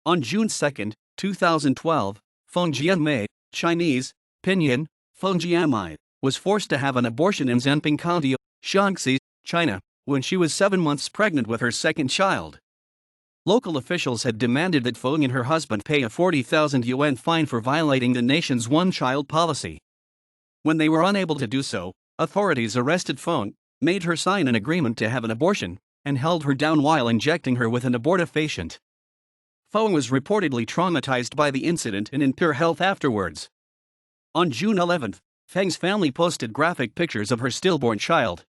On June 2, 2012, Feng Jianmei, Chinese, pinyin, Feng Jianmei, was forced to have an abortion in Zhenping County, Shaanxi, China, when she was 7 months pregnant with her second child. Local officials had demanded that Feng and her husband pay a 40,000 yuan fine for violating the nation's one-child policy. When they were unable to do so, authorities arrested Feng, made her sign an agreement to have an abortion, and held her down while injecting her with an abortifacient. Feng was reportedly traumatized by the incident and in poor health afterwards. On June 11, Feng's family posted graphic pictures of her stillborn child.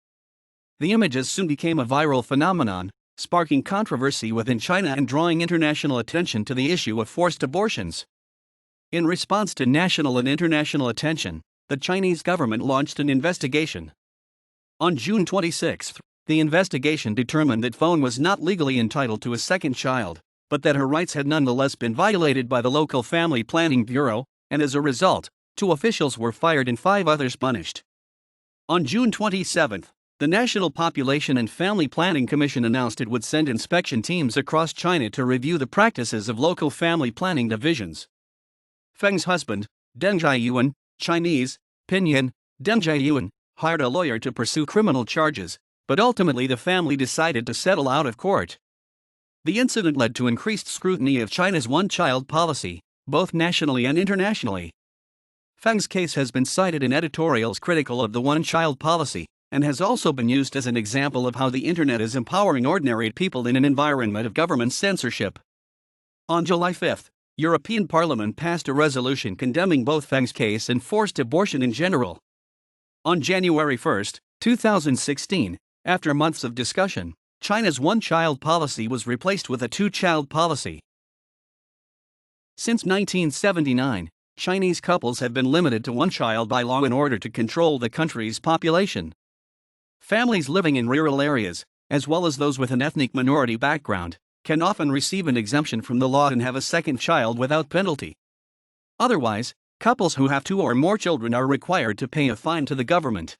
The images soon became a viral phenomenon, sparking controversy within China and drawing international attention to the issue of forced abortions. In response to national and international attention, the Chinese government launched an investigation. On June 26, the investigation determined that Feng was not legally entitled to a second child, but that her rights had nonetheless been violated by the local Family Planning Bureau, and as a result, 2 officials were fired and 5 others punished. On June 27, the National Population and Family Planning Commission announced it would send inspection teams across China to review the practices of local family planning divisions. Feng's husband, Deng Jiayuan, Chinese, pinyin, Deng Jiayuan, hired a lawyer to pursue criminal charges, but ultimately the family decided to settle out of court. The incident led to increased scrutiny of China's one-child policy, both nationally and internationally. Feng's case has been cited in editorials critical of the one-child policy, and has also been used as an example of how the internet is empowering ordinary people in an environment of government censorship. On July 5, European Parliament passed a resolution condemning both Feng's case and forced abortion in general. On January 1, 2016, after months of discussion, China's one-child policy was replaced with a two-child policy. Since 1979, Chinese couples have been limited to one child by law in order to control the country's population. Families living in rural areas, as well as those with an ethnic minority background, can often receive an exemption from the law and have a second child without penalty. Otherwise, couples who have 2 or more children are required to pay a fine to the government.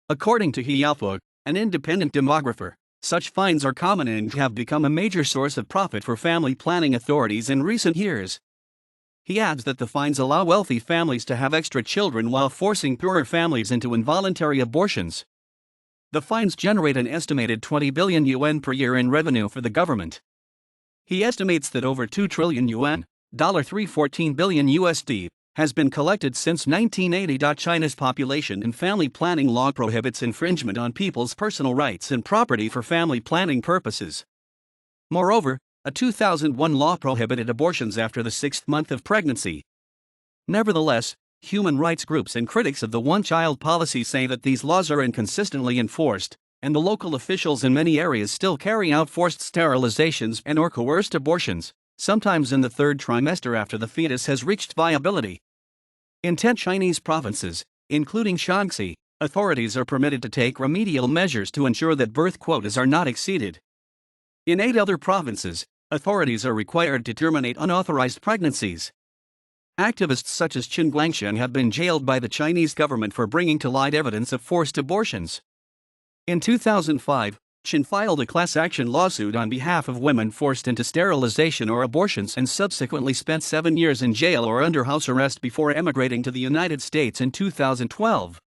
According to He Yaofeng, an independent demographer, such fines are common and have become a major source of profit for family planning authorities in recent years. He adds that the fines allow wealthy families to have extra children while forcing poorer families into involuntary abortions. The fines generate an estimated 20 billion yuan per year in revenue for the government. He estimates that over 2 trillion yuan, $314 billion USD, has been collected since 1980. China's population and family planning law prohibits infringement on people's personal rights and property for family planning purposes. Moreover, a 2001 law prohibited abortions after the 6th month of pregnancy. Nevertheless, human rights groups and critics of the one-child policy say that these laws are inconsistently enforced, and the local officials in many areas still carry out forced sterilizations and/or coerced abortions, sometimes in the 3rd trimester after the fetus has reached viability. In 10 Chinese provinces, including Shaanxi, authorities are permitted to take remedial measures to ensure that birth quotas are not exceeded. In 8 other provinces, authorities are required to terminate unauthorized pregnancies. Activists such as Qin Guangxian have been jailed by the Chinese government for bringing to light evidence of forced abortions. In 2005, Qin filed a class action lawsuit on behalf of women forced into sterilization or abortions and subsequently spent 7 years in jail or under house arrest before emigrating to the United States in 2012.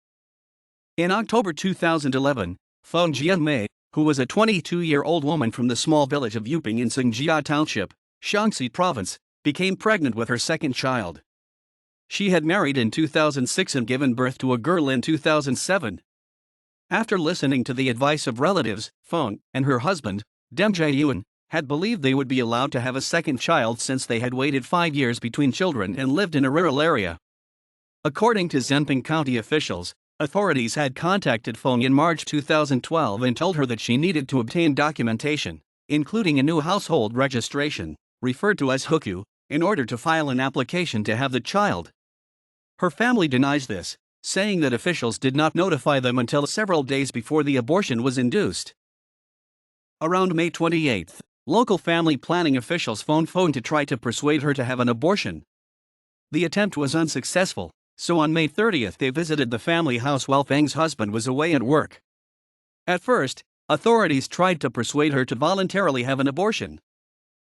In October 2011, Feng Jianmei, who was a 22-year-old woman from the small village of Yuping in Xingjia Township, Shaanxi Province, became pregnant with her second child. She had married in 2006 and given birth to a girl in 2007. After listening to the advice of relatives, Feng and her husband, Deng Jiayuan, had believed they would be allowed to have a second child since they had waited 5 years between children and lived in a rural area. According to Zhenping County officials, authorities had contacted Feng in March 2012 and told her that she needed to obtain documentation, including a new household registration, referred to as hukou, in order to file an application to have the child. Her family denies this, saying that officials did not notify them until several days before the abortion was induced. Around May 28, local family planning officials phoned Feng to try to persuade her to have an abortion. The attempt was unsuccessful, so on May 30 they visited the family house while Feng's husband was away at work. At first, authorities tried to persuade her to voluntarily have an abortion.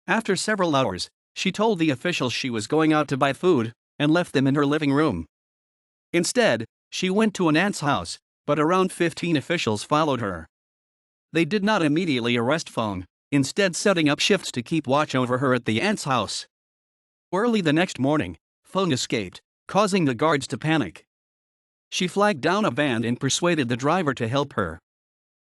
After several hours, She told the officials she was going out to buy food and left them in her living room. Instead, she went to an aunt's house, but around 15 officials followed her. They did not immediately arrest Feng, instead setting up shifts to keep watch over her at the aunt's house. Early the next morning, Feng escaped, causing the guards to panic. She flagged down a van and persuaded the driver to help her.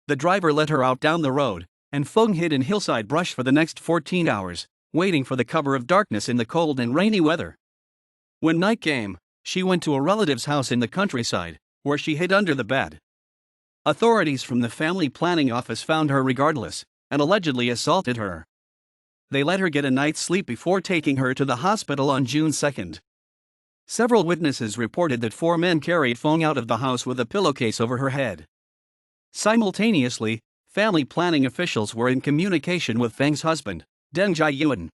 The driver let her out down the road, and Feng hid in hillside brush for the next 14 hours, waiting for the cover of darkness in the cold and rainy weather. When night came, she went to a relative's house in the countryside, where she hid under the bed. Authorities from the family planning office found her regardless, and allegedly assaulted her. They let her get a night's sleep before taking her to the hospital on June 2. Several witnesses reported that 4 men carried Feng out of the house with a pillowcase over her head. Simultaneously, family planning officials were in communication with Feng's husband, Deng Jiayuan.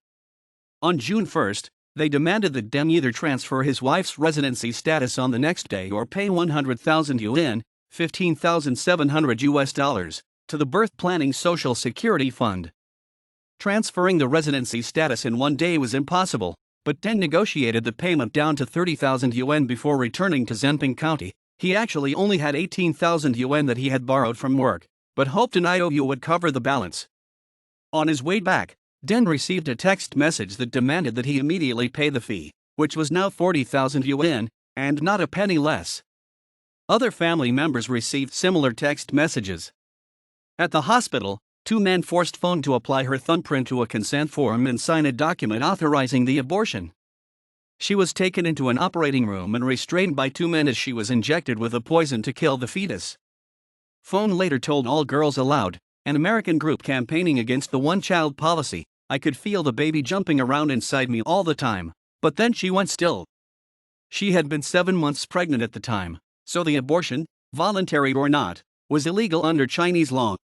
On June 1, they demanded that Deng either transfer his wife's residency status on the next day or pay 100,000 yuan, $15,700, to the Birth Planning Social Security Fund. Transferring the residency status in one day was impossible, but Deng negotiated the payment down to 30,000 yuan before returning to Zhenping County. He actually only had 18,000 yuan that he had borrowed from work, but hoped an IOU would cover the balance. On his way back, Deng received a text message that demanded that he immediately pay the fee, which was now 40,000 yuan, and not a penny less. Other family members received similar text messages. At the hospital, 2 men forced Feng to apply her thumbprint to a consent form and sign a document authorizing the abortion. She was taken into an operating room and restrained by 2 men as she was injected with a poison to kill the fetus. Feng later told All Girls Aloud, an American group campaigning against the one-child policy, "I could feel the baby jumping around inside me all the time, but then she went still." She had been 7 months pregnant at the time, so the abortion, voluntary or not, was illegal under Chinese law.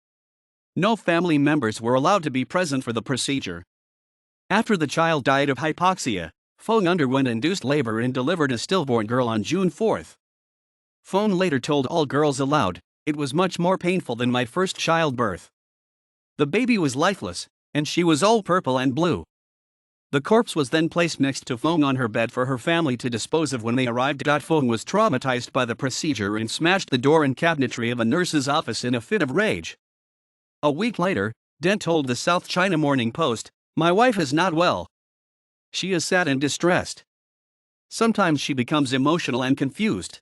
No family members were allowed to be present for the procedure. After the child died of hypoxia, Feng underwent induced labor and delivered a stillborn girl on June 4. Feng later told All Girls Aloud, "It was much more painful than my first childbirth. The baby was lifeless, and she was all purple and blue." The corpse was then placed next to Feng on her bed for her family to dispose of when they arrived. Feng was traumatized by the procedure and smashed the door and cabinetry of a nurse's office in a fit of rage. A week later, Deng told the South China Morning Post, "My wife is not well. She is sad and distressed. Sometimes she becomes emotional and confused."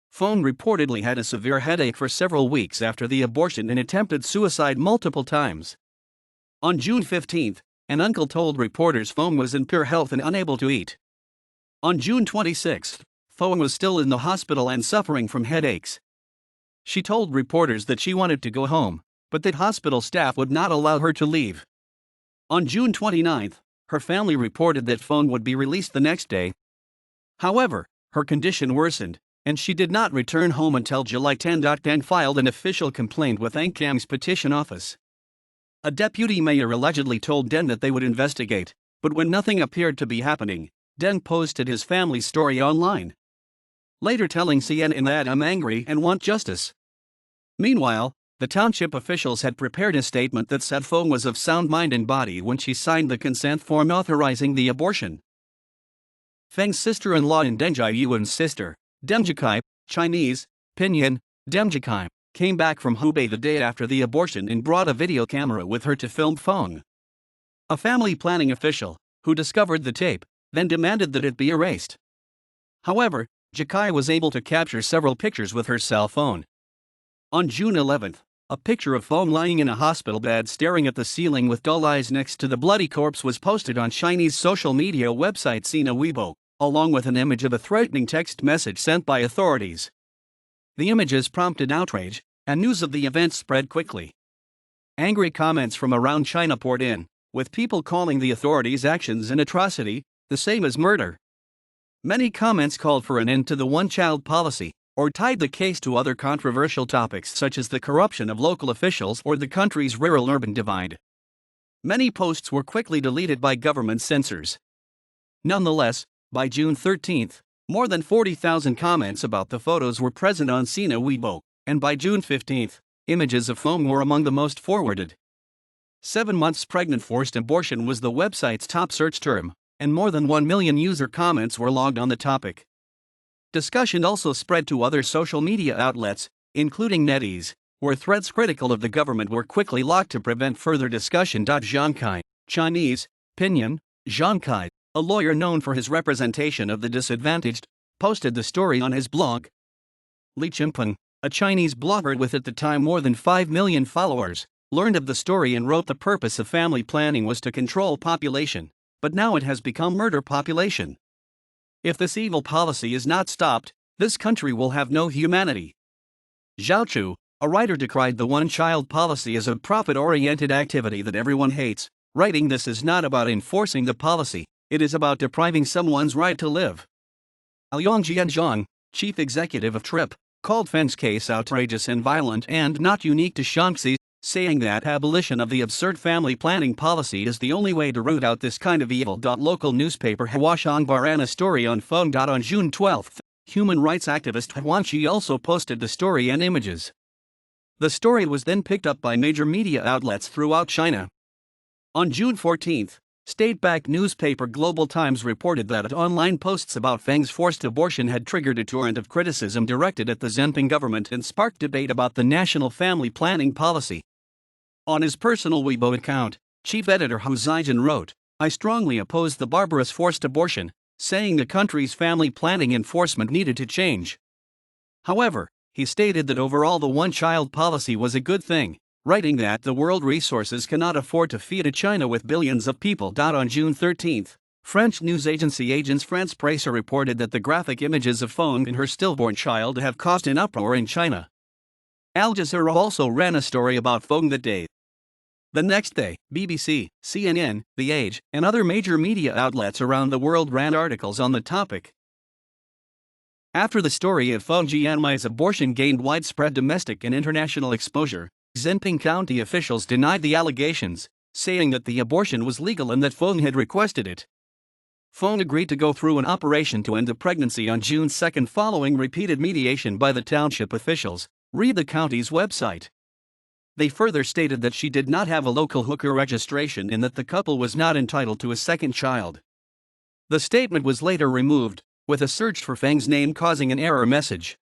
Feng reportedly had a severe headache for several weeks after the abortion and attempted suicide multiple times. On June 15, an uncle told reporters Feng was in poor health and unable to eat. On June 26, Feng was still in the hospital and suffering from headaches. She told reporters that she wanted to go home, but that hospital staff would not allow her to leave. On June 29, her family reported that Feng would be released the next day. However, her condition worsened, and she did not return home until July 10. Deng filed an official complaint with Angkam's petition office. A deputy mayor allegedly told Deng that they would investigate, but when nothing appeared to be happening, Deng posted his family's story online, later telling CNN that "I'm angry and want justice." Meanwhile, the township officials had prepared a statement that said Feng was of sound mind and body when she signed the consent form authorizing the abortion. Feng's sister-in-law and Deng Jiayuan's sister, Deng Jikai, Chinese, pinyin, Deng Jikai, came back from Hubei the day after the abortion and brought a video camera with her to film Feng. A family planning official, who discovered the tape, then demanded that it be erased. However, Jikai was able to capture several pictures with her cell phone. On June 11, a picture of Feng lying in a hospital bed staring at the ceiling with dull eyes next to the bloody corpse was posted on Chinese social media website Sina Weibo, along with an image of a threatening text message sent by authorities. The images prompted outrage, and news of the event spread quickly. Angry comments from around China poured in, with people calling the authorities' actions an atrocity, the same as murder. Many comments called for an end to the one-child policy, or tied the case to other controversial topics such as the corruption of local officials or the country's rural-urban divide. Many posts were quickly deleted by government censors. Nonetheless, by June 13, more than 40,000 comments about the photos were present on Sina Weibo, and by June 15, images of Feng were among the most forwarded. 7 months pregnant forced abortion was the website's top search term, and more than 1 million user comments were logged on the topic. Discussion also spread to other social media outlets, including NetEase, where threads critical of the government were quickly locked to prevent further discussion. Zhangkai, Chinese, pinyin, Zhangkai, a lawyer known for his representation of the disadvantaged, posted the story on his blog. Li Zhenping, a Chinese blogger with at the time more than 5 million followers, learned of the story and wrote the purpose of family planning was to control population, but now it has become murder population. If this evil policy is not stopped, this country will have no humanity. Zhao Chu, a writer, decried the one-child policy as a profit-oriented activity that everyone hates, writing, "This is not about enforcing the policy, it is about depriving someone's right to live." Liang Jianzhong, chief executive of TRIP, called Feng's case outrageous and violent and not unique to Shaanxi, saying that abolition of the absurd family planning policy is the only way to root out this kind of evil. Local newspaper Huaxiang ran a story on Feng. On June 12, human rights activist Huan Qi also posted the story and images. The story was then picked up by major media outlets throughout China. On June 14, state-backed newspaper Global Times reported that online posts about Feng's forced abortion had triggered a torrent of criticism directed at the Zhenping government and sparked debate about the national family planning policy. On his personal Weibo account, chief editor Hou Zaijian wrote, "I strongly oppose the barbarous forced abortion, saying the country's family planning enforcement needed to change." However, he stated that overall the one-child policy was a good thing, writing that the world resources cannot afford to feed a China with billions of people. On June 13, French news agency Agence France Presse reported that the graphic images of Feng and her stillborn child have caused an uproar in China. Al Jazeera also ran a story about Feng that day. The next day, BBC, CNN, The Age, and other major media outlets around the world ran articles on the topic. After the story of Feng Jianmei's abortion gained widespread domestic and international exposure, Zhenping County officials denied the allegations, saying that the abortion was legal and that Feng had requested it. Feng agreed to go through an operation to end the pregnancy on June 2 following repeated mediation by the township officials, read the county's website. They further stated that she did not have a local hooker registration and that the couple was not entitled to a second child. The statement was later removed, with a search for Feng's name causing an error message.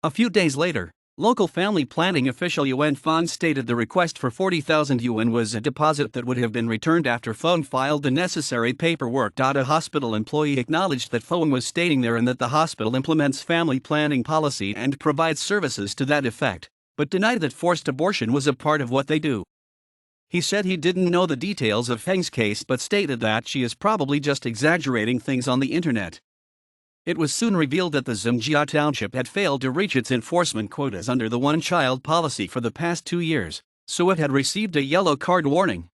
A few days later, local family planning official Yuan Feng stated the request for 40,000 yuan was a deposit that would have been returned after Feng filed the necessary paperwork. A hospital employee acknowledged that Feng was staying there and that the hospital implements family planning policy and provides services to that effect, but denied that forced abortion was a part of what they do. He said he didn't know the details of Feng's case but stated that she is probably just exaggerating things on the internet. It was soon revealed that the Zhenjia township had failed to reach its enforcement quotas under the one-child policy for the past 2 years, so it had received a yellow card warning.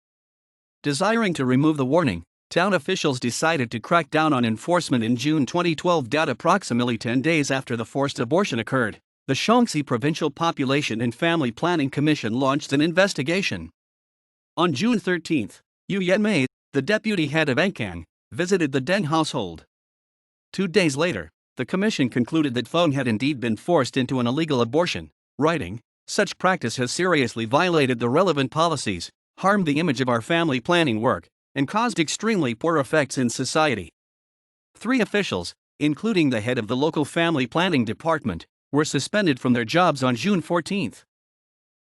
Desiring to remove the warning, town officials decided to crack down on enforcement in June 2012. Approximately 10 days after the forced abortion occurred, the Shaanxi Provincial Population and Family Planning Commission launched an investigation. On June 13, Yu Yanmei, the deputy head of Ankang, visited the Deng household. 2 days later, the commission concluded that Feng had indeed been forced into an illegal abortion, writing, "Such practice has seriously violated the relevant policies, harmed the image of our family planning work, and caused extremely poor effects in society." 3 officials, including the head of the local family planning department, were suspended from their jobs on June 14.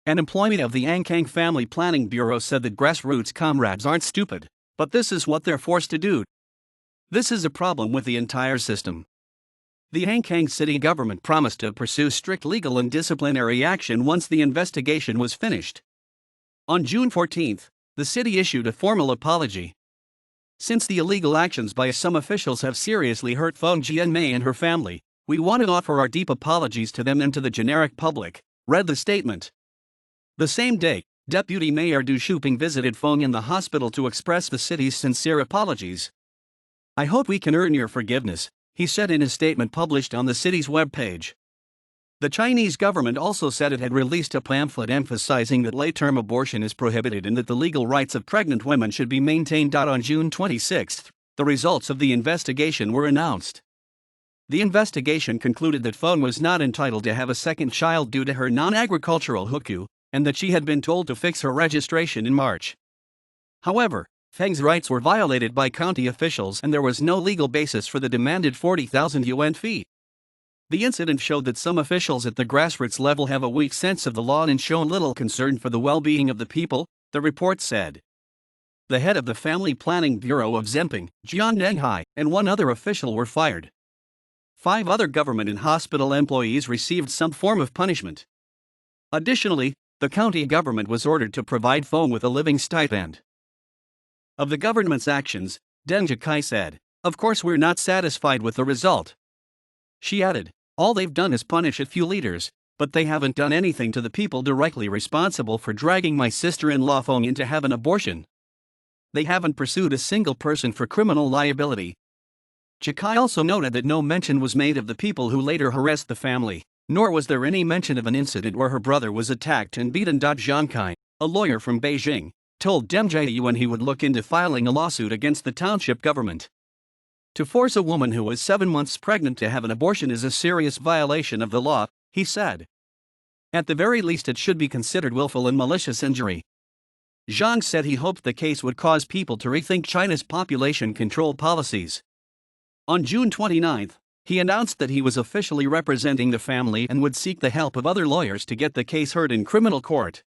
An employee of the Ankang Family Planning Bureau said that grassroots comrades aren't stupid, but this is what they're forced to do. This is a problem with the entire system. The Ankang city government promised to pursue strict legal and disciplinary action once the investigation was finished. On June 14, the city issued a formal apology. "Since the illegal actions by some officials have seriously hurt Feng Jianmei and her family, we want to offer our deep apologies to them and to the generic public," read the statement. The same day, Deputy Mayor Du Shuping visited Feng in the hospital to express the city's sincere apologies. "I hope we can earn your forgiveness," he said in a statement published on the city's webpage. The Chinese government also said it had released a pamphlet emphasizing that late-term abortion is prohibited and that the legal rights of pregnant women should be maintained. On June 26, the results of the investigation were announced. The investigation concluded that Feng was not entitled to have a second child due to her non-agricultural hookup, and that she had been told to fix her registration in March. However, Feng's rights were violated by county officials and there was no legal basis for the demanded 40,000 yuan fee. The incident showed that some officials at the grassroots level have a weak sense of the law and show little concern for the well-being of the people, the report said. The head of the Family Planning Bureau of Zhenping, Jianmei, and one other official were fired. 5 other government and hospital employees received some form of punishment. Additionally, the county government was ordered to provide Feng with a living stipend. Of the government's actions, Deng Jikai said, "Of course we're not satisfied with the result." She added, "All they've done is punish a few leaders, but they haven't done anything to the people directly responsible for dragging my sister-in-law Feng in to have an abortion. They haven't pursued a single person for criminal liability." Jikai also noted that no mention was made of the people who later harassed the family, nor was there any mention of an incident where her brother was attacked and beaten. Zhang Kai, a lawyer from Beijing, told Deng Jiayuan he would look into filing a lawsuit against the township government. To force a woman who was 7 months pregnant to have an abortion is a serious violation of the law, he said. At the very least it should be considered willful and malicious injury. Zhang said he hoped the case would cause people to rethink China's population control policies. On June 29, he announced that he was officially representing the family and would seek the help of other lawyers to get the case heard in criminal court.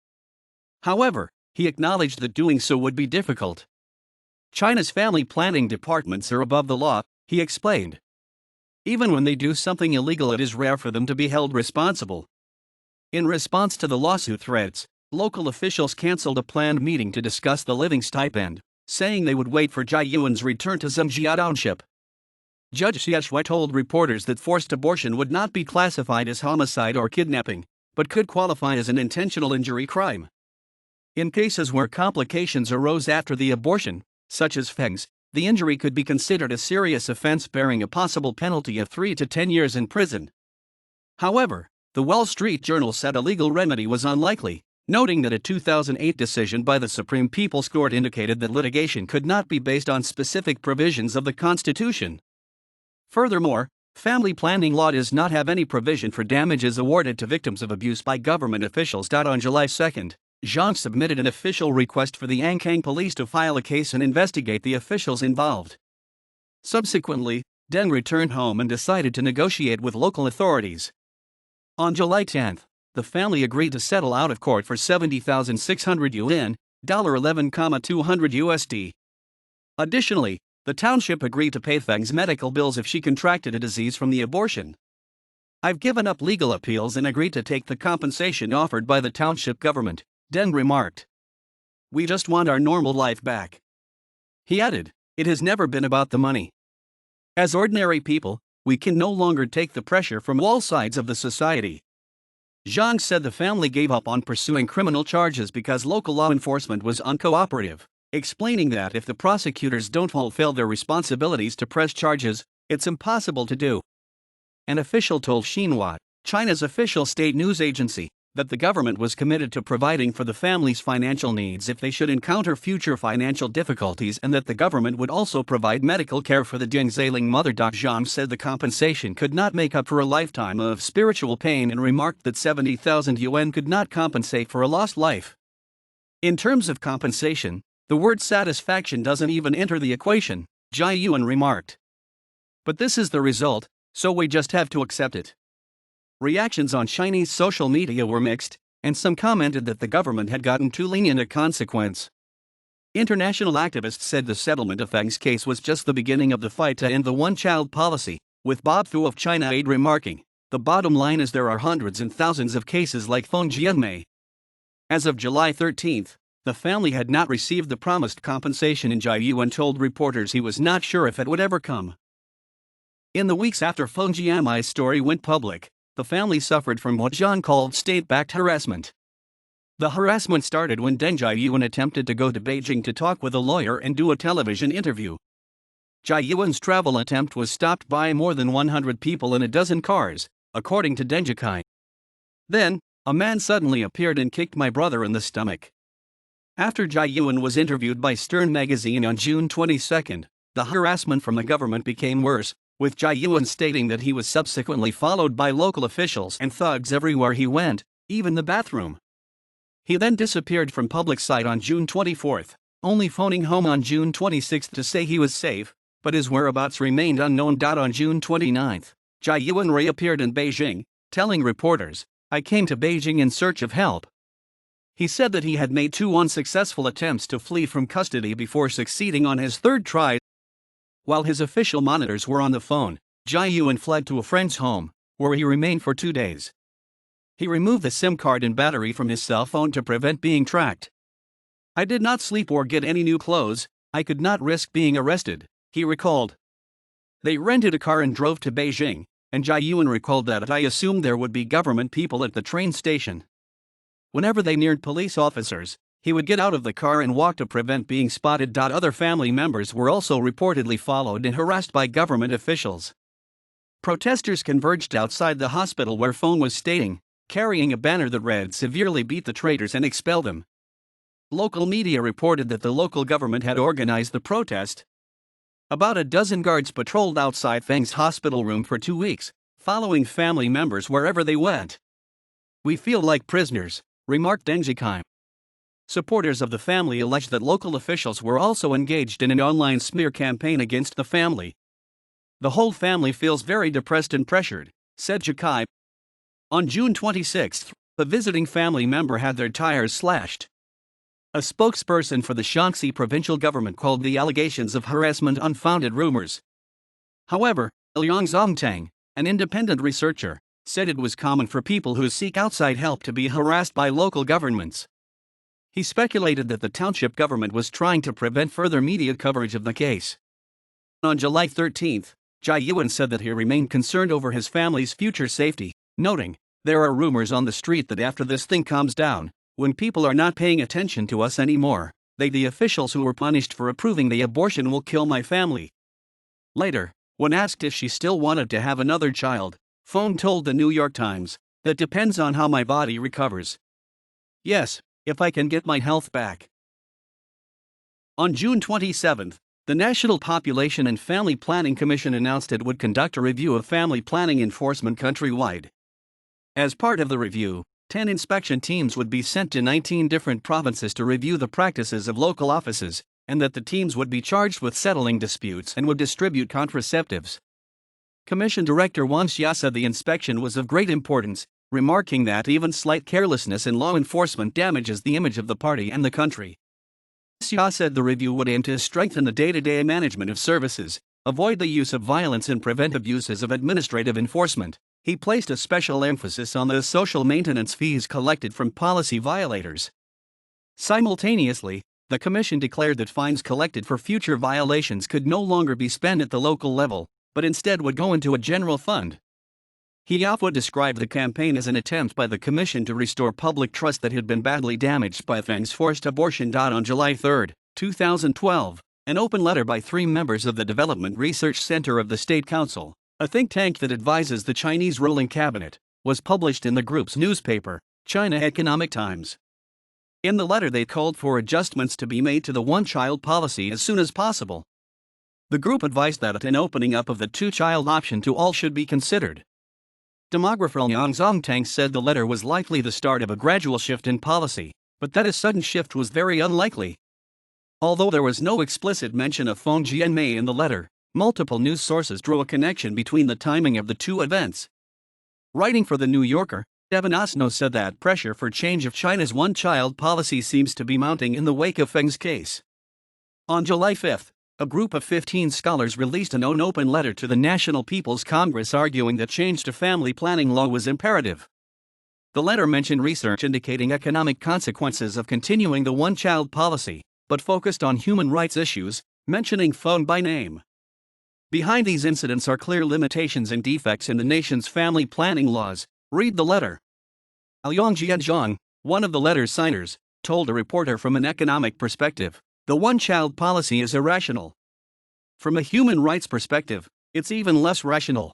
However, he acknowledged that doing so would be difficult. China's family planning departments are above the law, he explained. Even when they do something illegal, it is rare for them to be held responsible. In response to the lawsuit threats, local officials canceled a planned meeting to discuss the living stipend, saying they would wait for Jiayuan's return to Zhenjia Township. Judge Xie Shui told reporters that forced abortion would not be classified as homicide or kidnapping, but could qualify as an intentional injury crime. In cases where complications arose after the abortion, such as Feng's, the injury could be considered a serious offense bearing a possible penalty of 3 to 10 years in prison. However, the Wall Street Journal said a legal remedy was unlikely, noting that a 2008 decision by the Supreme People's Court indicated that litigation could not be based on specific provisions of the Constitution. Furthermore, family planning law does not have any provision for damages awarded to victims of abuse by government officials. On July 2, Zhang submitted an official request for the Ankang police to file a case and investigate the officials involved. Subsequently, Deng returned home and decided to negotiate with local authorities. On July 10, the family agreed to settle out of court for 70,600 yuan, $11,200 USD. Additionally, the township agreed to pay Feng's medical bills if she contracted a disease from the abortion. "I've given up legal appeals and agreed to take the compensation offered by the township government," Deng remarked. "We just want our normal life back." He added, "It has never been about the money. As ordinary people, we can no longer take the pressure from all sides of the society." Zhang said the family gave up on pursuing criminal charges because local law enforcement was uncooperative, explaining that if the prosecutors don't fulfill their responsibilities to press charges, it's impossible to do. An official told Xinhua, China's official state news agency, that the government was committed to providing for the family's financial needs if they should encounter future financial difficulties and that the government would also provide medical care for the Dengzailing mother. Zhang said the compensation could not make up for a lifetime of spiritual pain and remarked that 70,000 yuan could not compensate for a lost life. "In terms of compensation, the word satisfaction doesn't even enter the equation," Jiayuan remarked. "But this is the result, so we just have to accept it." Reactions on Chinese social media were mixed, and some commented that the government had gotten too lenient a consequence. International activists said the settlement of Feng's case was just the beginning of the fight to end the one-child policy, with Bob Thu of China Aid remarking, "The bottom line is there are hundreds and thousands of cases like Feng Jianmei." As of July 13, the family had not received the promised compensation, and Jiayuan told reporters he was not sure if it would ever come. In the weeks after Feng Jianmei's story went public, the family suffered from what Zhang called state-backed harassment. The harassment started when Deng Jiayuan attempted to go to Beijing to talk with a lawyer and do a television interview. Jiayuan's travel attempt was stopped by more than 100 people in a dozen cars, according to Deng Jikai. Then, a man suddenly appeared and kicked my brother in the stomach. After Jiayuan was interviewed by Stern magazine on June 22, the harassment from the government became worse, with Jiayuan stating that he was subsequently followed by local officials and thugs everywhere he went, even the bathroom. He then disappeared from public sight on June 24, only phoning home on June 26 to say he was safe, but his whereabouts remained unknown. On June 29, Jia Yuan reappeared in Beijing, telling reporters, "I came to Beijing in search of help." He said that he had made 2 unsuccessful attempts to flee from custody before succeeding on his third try. While his official monitors were on the phone, Jia Yuan fled to a friend's home, where he remained for 2 days. He removed the SIM card and battery from his cell phone to prevent being tracked. "I did not sleep or get any new clothes, I could not risk being arrested," he recalled. They rented a car and drove to Beijing, and Jia Yuan recalled that, "I assumed there would be government people at the train station. Whenever they neared police officers, he would get out of the car and walk to prevent being spotted." Other family members were also reportedly followed and harassed by government officials. Protesters converged outside the hospital where Feng was staying, carrying a banner that read, "Severely beat the traitors and expel them." Local media reported that the local government had organized the protest. About a dozen guards patrolled outside Feng's hospital room for 2 weeks, following family members wherever they went. "We feel like prisoners," remarked Feng Jianmei. Supporters of the family alleged that local officials were also engaged in an online smear campaign against the family. "The whole family feels very depressed and pressured," said Jianmei. On June 26, a visiting family member had their tires slashed. A spokesperson for the Shaanxi provincial government called the allegations of harassment unfounded rumors. However, Liang Zongtang, an independent researcher, said it was common for people who seek outside help to be harassed by local governments. He speculated that the township government was trying to prevent further media coverage of the case. On July 13, Jia Yuan said that he remained concerned over his family's future safety, noting, "There are rumors on the street that after this thing calms down, when people are not paying attention to us anymore, the officials who were punished for approving the abortion will kill my family." Later, when asked if she still wanted to have another child, Feng told the New York Times, "That depends on how my body recovers. Yes, if I can get my health back." On June 27, the National Population and Family Planning Commission announced it would conduct a review of family planning enforcement countrywide. As part of the review, 10 inspection teams would be sent to 19 different provinces to review the practices of local offices, and that the teams would be charged with settling disputes and would distribute contraceptives. Commission Director Wang Xia said the inspection was of great importance, remarking that even slight carelessness in law enforcement damages the image of the party and the country. Xia said the review would aim to strengthen the day-to-day management of services, avoid the use of violence and prevent abuses of administrative enforcement. He placed a special emphasis on the social maintenance fees collected from policy violators. Simultaneously, the Commission declared that fines collected for future violations could no longer be spent at the local level, but instead would go into a general fund. He often described the campaign as an attempt by the Commission to restore public trust that had been badly damaged by Feng's forced abortion. On July 3, 2012, an open letter by 3 members of the Development Research Center of the State Council, a think tank that advises the Chinese ruling cabinet, was published in the group's newspaper, China Economic Times. In the letter they called for adjustments to be made to the one-child policy as soon as possible. The group advised that an opening up of the 2-child option to all should be considered. Demographer Liang Zongtang said the letter was likely the start of a gradual shift in policy, but that a sudden shift was very unlikely. Although there was no explicit mention of Feng Jianmei in the letter, multiple news sources drew a connection between the timing of the 2 events. Writing for The New Yorker, Devin Osno said that pressure for change of China's one-child policy seems to be mounting in the wake of Feng's case. On July 5, a group of 15 scholars released an open letter to the National People's Congress arguing that change to family planning law was imperative. The letter mentioned research indicating economic consequences of continuing the one-child policy, but focused on human rights issues, mentioning Feng by name. Behind these incidents are clear limitations and defects in the nation's family planning laws, read the letter. Liang Jianzhong, one of the letter's signers, told a reporter from an economic perspective, "The one-child policy is irrational. From a human rights perspective, it's even less rational."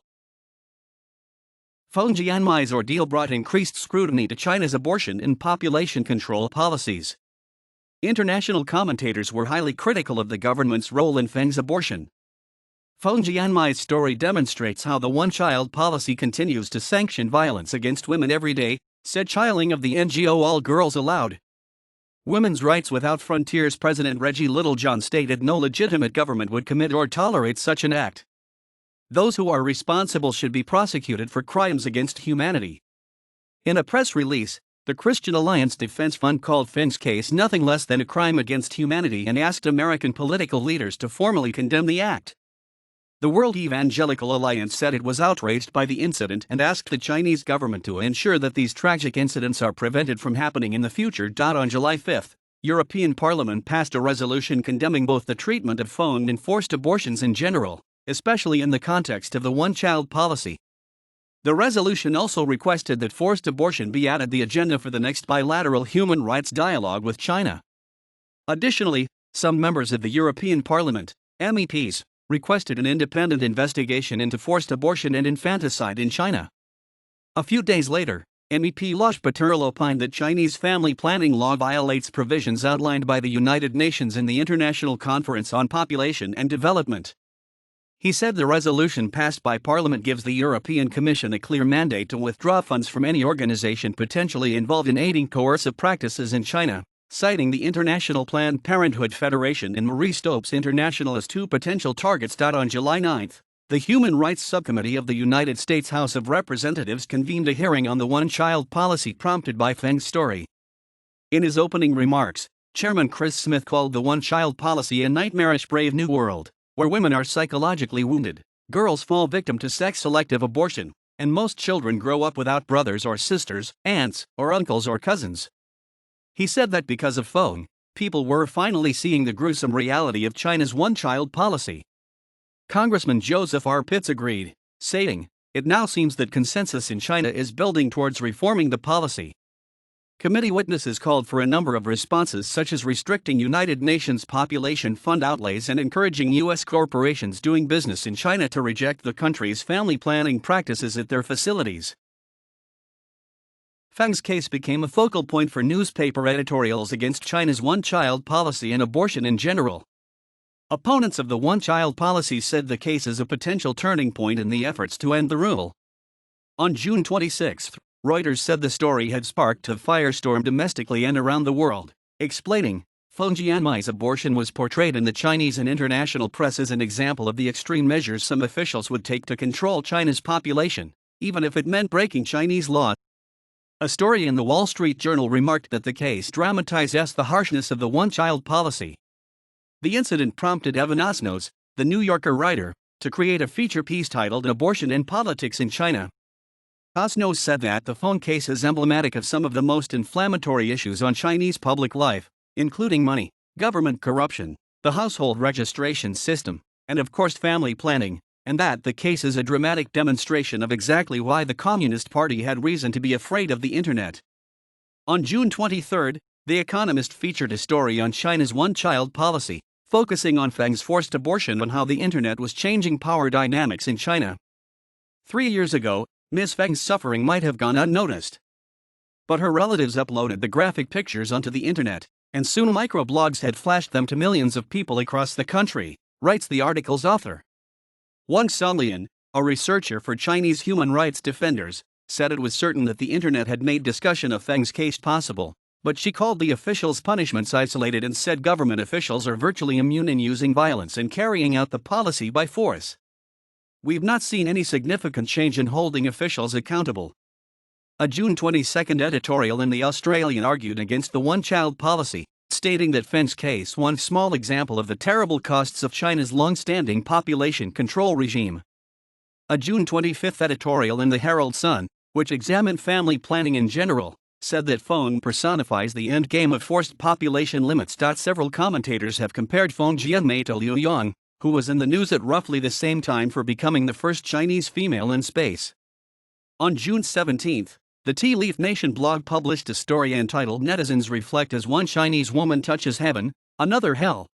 Feng Jianmei's ordeal brought increased scrutiny to China's abortion and population control policies. International commentators were highly critical of the government's role in Feng's abortion. Feng Jianmei's story demonstrates how the one-child policy continues to sanction violence against women every day, said Chiling of the NGO All Girls Allowed. Women's Rights Without Frontiers President Reggie Littlejohn stated no legitimate government would commit or tolerate such an act. Those who are responsible should be prosecuted for crimes against humanity. In a press release, the Christian Alliance Defense Fund called Feng's case nothing less than a crime against humanity and asked American political leaders to formally condemn the act. The World Evangelical Alliance said it was outraged by the incident and asked the Chinese government to ensure that these tragic incidents are prevented from happening in the future. On July 5, European Parliament passed a resolution condemning both the treatment of Feng and forced abortions in general, especially in the context of the one-child policy. The resolution also requested that forced abortion be added to the agenda for the next bilateral human rights dialogue with China. Additionally, some members of the European Parliament, MEPs, requested an independent investigation into forced abortion and infanticide in China. A few days later, MEP Losh Patel opined that Chinese family planning law violates provisions outlined by the United Nations in the International Conference on Population and Development. He said the resolution passed by Parliament gives the European Commission a clear mandate to withdraw funds from any organization potentially involved in aiding coercive practices in China, citing the International Planned Parenthood Federation and Marie Stopes International as two potential targets. On July 9, the Human Rights Subcommittee of the United States House of Representatives convened a hearing on the one-child policy prompted by Feng's story. In his opening remarks, Chairman Chris Smith called the one-child policy a nightmarish brave new world, where women are psychologically wounded, girls fall victim to sex-selective abortion, and most children grow up without brothers or sisters, aunts, or uncles or cousins. He said that because of Feng, people were finally seeing the gruesome reality of China's one-child policy. Congressman Joseph R. Pitts agreed, saying, "It now seems that consensus in China is building towards reforming the policy." Committee witnesses called for a number of responses such as restricting United Nations Population Fund outlays and encouraging U.S. corporations doing business in China to reject the country's family planning practices at their facilities. Feng's case became a focal point for newspaper editorials against China's one-child policy and abortion in general. Opponents of the one-child policy said the case is a potential turning point in the efforts to end the rule. On June 26, Reuters said the story had sparked a firestorm domestically and around the world, explaining, Feng Jianmei's abortion was portrayed in the Chinese and international press as an example of the extreme measures some officials would take to control China's population, even if it meant breaking Chinese law. A story in the Wall Street Journal remarked that the case dramatizes the harshness of the one-child policy. The incident prompted Evan Osnos, the New Yorker writer, to create a feature piece titled Abortion and Politics in China. Osnos said that the Feng case is emblematic of some of the most inflammatory issues on Chinese public life, including money, government corruption, the household registration system, and of course family planning, and that the case is a dramatic demonstration of exactly why the Communist Party had reason to be afraid of the internet. On June 23, The Economist featured a story on China's one-child policy, focusing on Feng's forced abortion and how the internet was changing power dynamics in China. 3 years ago, Ms. Feng's suffering might have gone unnoticed. But her relatives uploaded the graphic pictures onto the internet, and soon microblogs had flashed them to millions of people across the country, writes the article's author. Wang Solian, a researcher for Chinese human rights defenders, said it was certain that the internet had made discussion of Feng's case possible, but she called the officials' punishments isolated and said government officials are virtually immune in using violence and carrying out the policy by force. We've not seen any significant change in holding officials accountable. A June 22 editorial in The Australian argued against the one-child policy, stating that Feng's case one small example of the terrible costs of China's long-standing population control regime. A June 25 editorial in the Herald Sun, which examined family planning in general, said that Feng personifies the endgame of forced population limits. Several commentators have compared Feng Jianmei to Liu Yang, who was in the news at roughly the same time for becoming the first Chinese female in space. On June 17, the Tea Leaf Nation blog published a story entitled Netizens Reflect as One Chinese Woman Touches Heaven, Another Hell.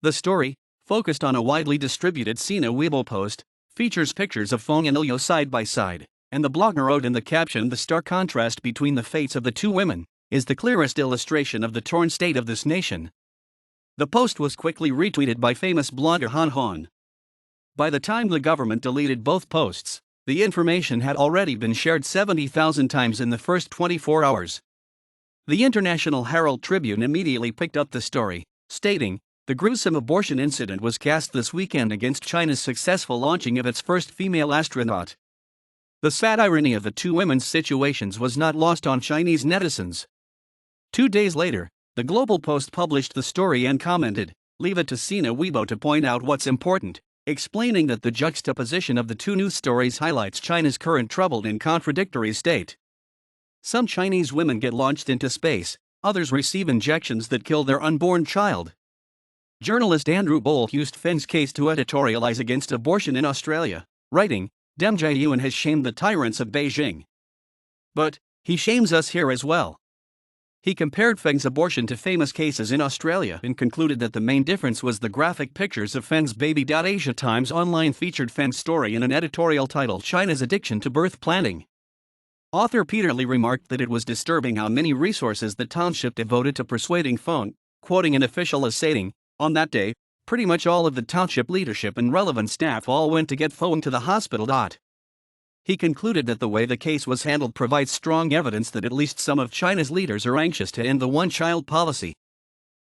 The story, focused on a widely distributed Sina Weibo post, features pictures of Feng and Liu side by side, and the blogger wrote in the caption, "The stark contrast between the fates of the two women is the clearest illustration of the torn state of this nation." The post was quickly retweeted by famous blogger Han Hong. By the time the government deleted both posts, the information had already been shared 70,000 times in the first 24 hours. The International Herald Tribune immediately picked up the story, stating, "The gruesome abortion incident was cast this weekend against China's successful launching of its first female astronaut." The sad irony of the two women's situations was not lost on Chinese netizens. 2 days later, the Global Post published the story and commented, "Leave it to Sina Weibo to point out what's important," explaining that the juxtaposition of the two news stories highlights China's current troubled and contradictory state. Some Chinese women get launched into space, others receive injections that kill their unborn child. Journalist Andrew Boll used Feng's case to editorialize against abortion in Australia, writing, "Deng Yuan has shamed the tyrants of Beijing. But he shames us here as well." He compared Feng's abortion to famous cases in Australia and concluded that the main difference was the graphic pictures of Feng's baby. Asia Times Online featured Feng's story in an editorial titled "China's Addiction to Birth Planning." Author Peter Lee remarked that it was disturbing how many resources the township devoted to persuading Feng, quoting an official as stating, "On that day, pretty much all of the township leadership and relevant staff all went to get Feng to the hospital." He concluded that the way the case was handled provides strong evidence that at least some of China's leaders are anxious to end the one-child policy.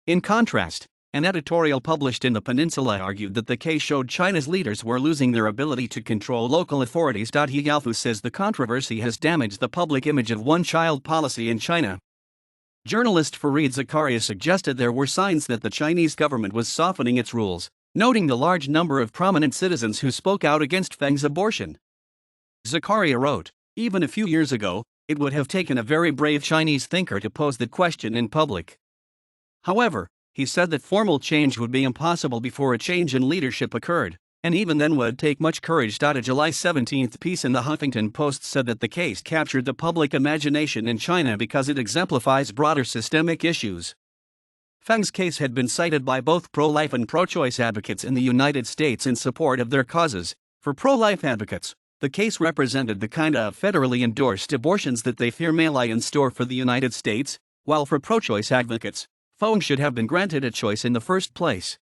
In contrast, an editorial published in the Peninsula argued that the case showed China's leaders were losing their ability to control local authorities. He Yalfu says the controversy has damaged the public image of one-child policy in China. Journalist Fareed Zakaria suggested there were signs that the Chinese government was softening its rules, noting the large number of prominent citizens who spoke out against Feng's abortion. Zakaria wrote, "Even a few years ago, it would have taken a very brave Chinese thinker to pose that question in public. However, he said that formal change would be impossible before a change in leadership occurred, and even then would take much courage." A July 17 piece in the Huffington Post said that the case captured the public imagination in China because it exemplifies broader systemic issues. Feng's case had been cited by both pro-life and pro-choice advocates in the United States in support of their causes. For pro-life advocates, the case represented the kind of federally endorsed abortions that they fear may lie in store for the United States, while for pro-choice advocates, Feng should have been granted a choice in the first place.